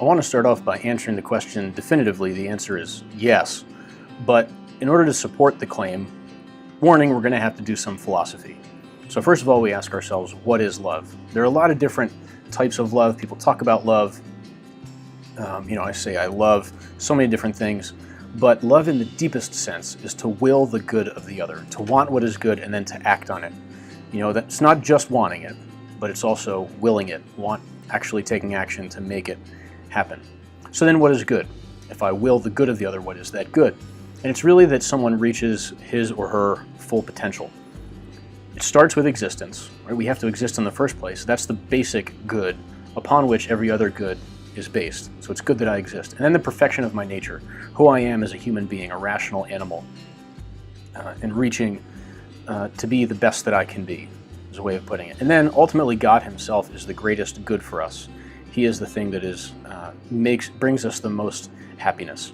want to start off by answering the question definitively. The answer is yes. But in order to support the claim, warning, we're going to have to do some philosophy. So first of all, we ask ourselves, what is love? There are a lot of different types of love. People talk about love. I say I love so many different things. But love in the deepest sense is to will the good of the other, to want what is good and then to act on it. That's not just wanting it, but it's also willing it, actually taking action to make it happen. So then what is good? If I will the good of the other, what is that good? And it's really that someone reaches his or her full potential. It starts with existence, right? We have to exist in the first place. That's the basic good upon which every other good is based. So it's good that I exist. And then the perfection of my nature, who I am as a human being, a rational animal, and reaching to be the best that I can be, is a way of putting it. And then ultimately God himself is the greatest good for us. He is the thing that brings us the most happiness.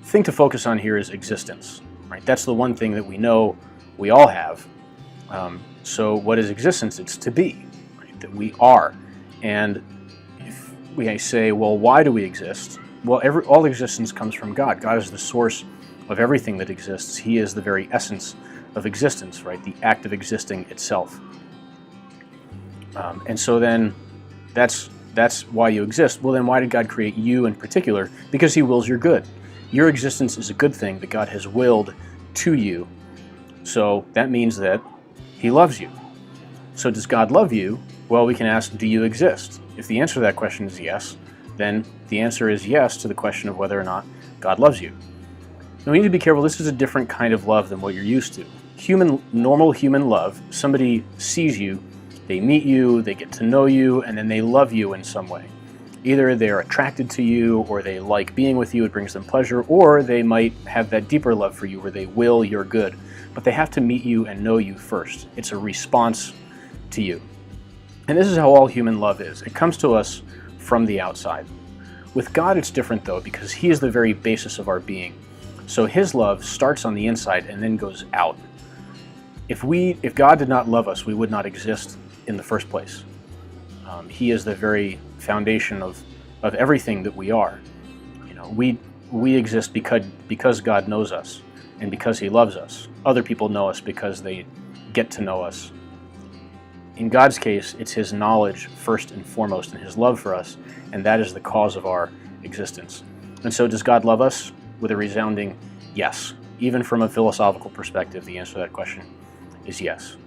The thing to focus on here is existence, right? That's the one thing that we know we all have. So what is existence? It's to be, right? That we are. And if we say, well, why do we exist? Well, all existence comes from God. God is the source of everything that exists. He is the very essence of existence, right? The act of existing itself. And so then that's why you exist. Well, then why did God create you in particular? Because he wills your good. Your existence is a good thing that God has willed to you. So that means that he loves you. So does God love you? Well, we can ask, do you exist? If the answer to that question is yes, then the answer is yes to the question of whether or not God loves you. Now we need to be careful. This is a different kind of love than what you're used to. Normal human love, somebody sees you, they meet you, they get to know you, and then they love you in some way. Either they're attracted to you, or they like being with you, it brings them pleasure, or they might have that deeper love for you where they will your good. But they have to meet you and know you first. It's a response to you. And this is how all human love is. It comes to us from the outside. With God it's different though, because he is the very basis of our being. So his love starts on the inside and then goes out. If God did not love us, we would not exist in the first place. He is the very foundation of everything that we are. We exist because God knows us and because he loves us. Other people know us because they get to know us. In God's case, it's his knowledge first and foremost and his love for us, and that is the cause of our existence. And so does God love us? With a resounding yes. Even from a philosophical perspective, the answer to that question is yes.